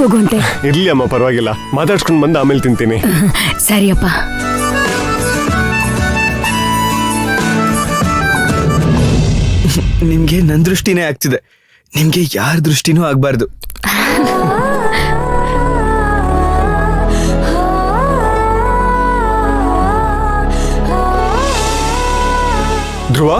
ಹೋಗುವಂತೆ. ಇರ್ಲಿ ಅಮ್ಮ, ಪರವಾಗಿಲ್ಲ. ಮಾತಾಡ್ಸ್ಕೊಂಡು ಬಂದು ಆಮೇಲೆ ತಿಂತೀನಿ. ಸರಿಯಪ್ಪ. ನಿಮ್ಗೆ ನನ್ ದೃಷ್ಟಿನೇ ಆಗ್ತಿದೆ, ನಿಮ್ಗೆ ಯಾರ ದೃಷ್ಟಿನೂ ಆಗ್ಬಾರ್ದು. ಧ್ರುವ,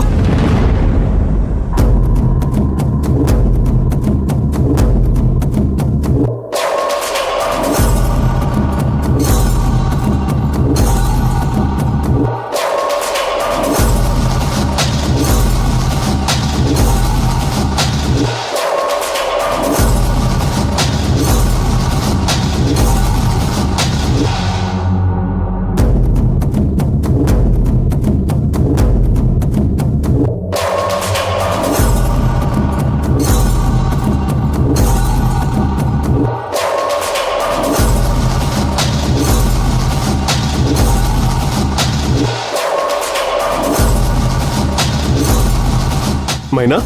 ಮೈನಾ,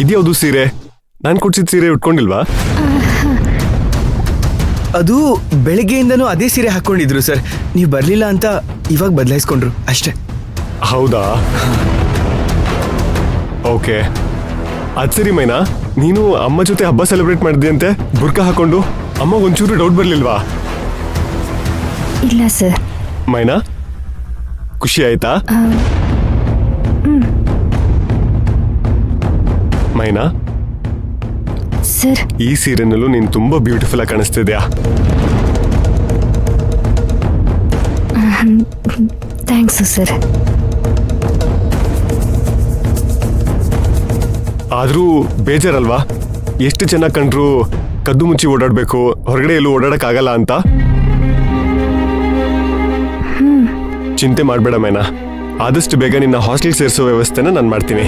ಇದ್ಯಾವುದು ಸೀರೆ? ನಾನು ಕೊಡ್ಸಿದ ಸೀರೆ ಉಟ್ಕೊಂಡಿಲ್ವಾ? ಅದು ಬೆಳಗ್ಗೆಯಿಂದನೂ ಅದೇ ಸೀರೆ ಹಾಕೊಂಡಿದ್ರು ಸರ್. ನೀವು ಬರ್ಲಿಲ್ಲ ಅಂತ ಇವಾಗ ಬದಲಾಯಿಸ್ಕೊಂಡ್ರು ಅಷ್ಟೇ. ಹೌದಾ? ಓಕೆ. ಅದ್ ಸರಿ ಮೈನಾ, ನೀನು ಅಮ್ಮ ಜೊತೆ ಹಬ್ಬ ಸೆಲೆಬ್ರೇಟ್ ಮಾಡಿದ್ಯಂತೆ ಬುರ್ಕಾ ಹಾಕೊಂಡು. ಅಮ್ಮ ಒಂಚೂರು ಡೌಟ್ ಬರ್ಲಿಲ್ವಾ? ಇಲ್ಲ ಸರ್. ಮೈನಾ, ಖುಷಿ ಆಯ್ತಾ? ಮೈನಾ, ಸರ್, ಈ ಸೀರೆನಲ್ಲೂ ನೀನು ತುಂಬಾ ಬ್ಯೂಟಿಫುಲ್ ಆಗಿ ಕಾಣಿಸ್ತಿದ್ಯಾ. Thanks sir. ಆದ್ರೂ ಬೇಜಾರಲ್ವಾ? ಎಷ್ಟು ಚೆನ್ನಾಗಿ ಕಂಡ್ರು ಕದ್ದು ಮುಚ್ಚಿ ಓಡಾಡ್ಬೇಕು, ಹೊರಗಡೆ ಎಲ್ಲೂ ಓಡಾಡಕ್ ಆಗಲ್ಲ ಅಂತ. ಚಿಂತೆ ಮಾಡ್ಬೇಡ ಮೈನಾ, ಆದಷ್ಟು ಬೇಗ ನಿನ್ನ ಹಾಸ್ಟೆಲ್ ಸೇರಿಸೋ ವ್ಯವಸ್ಥೆನ ನಾನು ಮಾಡ್ತೀನಿ.